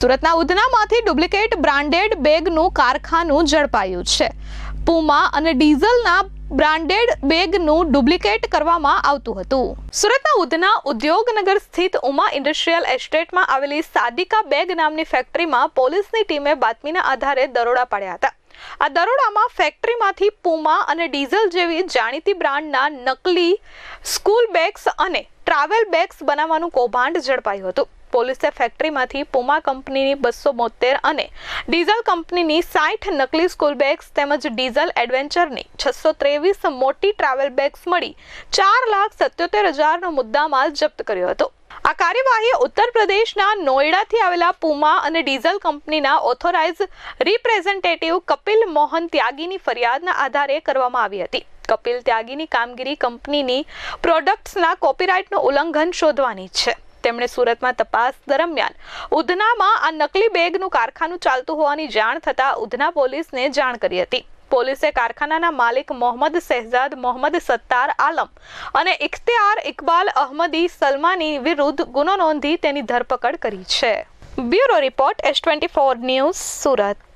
સુરતના ઉધનામાંથી duplicate branded બેગનું કારખાનું ઝડપાયું છે. પૂમા અને ડીઝલના બ્રાન્ડેડ બેગનું ડુપ્લિકેટ કરવામાં આવતું હતું. સુરતના ઉધના ઉદ્યોગનગર સ્થિત ઉમા ઇન્ડસ્ટ્રીયલ એસ્ટેટમાં આવેલી સાદિકા બેગ નામની ફેક્ટરીમાં પોલીસની ટીમે બાતમીના આધારે દરોડા પાડ્યા હતા. આ દરોડામાં ફેક્ટરીમાંથી પૂમા અને ડીઝલ જેવી જાણીતી બ્રાન્ડના નકલી સ્કૂલ બેગ્સ અને ટ્રાવેલ બેગ્સ બનાવવાનું કૌભાંડ ઝડપાયું હતું. પોલીસે ફેક્ટરીમાંથી પૂમા કંપનીની 272 અને ડીઝલ કંપનીની 60 નકલી સ્કૂલ બેગ્સ તેમજ ડીઝલ એડવેન્ચરની 623 મોટી ટ્રાવેલ બેગ્સ મળી 4,77,000નો મુદ્દામાલ જપ્ત કર્યો હતો. આ કાર્યવાહી ઉત્તર પ્રદેશના નોઈડાથી આવેલા પૂમા અને ડીઝલ કંપનીના ઓથોરાઇઝ રિપ્રેઝેન્ટેટિવ કપિલ મોહન ત્યાગીની ફરિયાદના આધારે કરવામાં આવી હતી. કપિલ ત્યાગીની કામગીરી કંપનીની પ્રોડક્ટ્સના કોપીરાઇટનું ઉલ્લંઘન શોધવાની છે. તેમણે સુરતમાં તપાસ દરમિયાન ઉધનામાં આ નકલી બેગનું કારખાનું ચાલતું હોવાની જાણ થતાં ઉધના પોલીસને જાણ કરી હતી. પોલીસે કારખાનાના માલિક મોહમ્મદ શહેજાદ મોહમ્મદ સત્તાર આલમ અને ઇખ્તિયાર ઇકબાલ અહમદી સલમાની વિરુદ્ધ ગુનો નોંધી તેની ધરપકડ કરી છે. Bureau report S24 news Surat.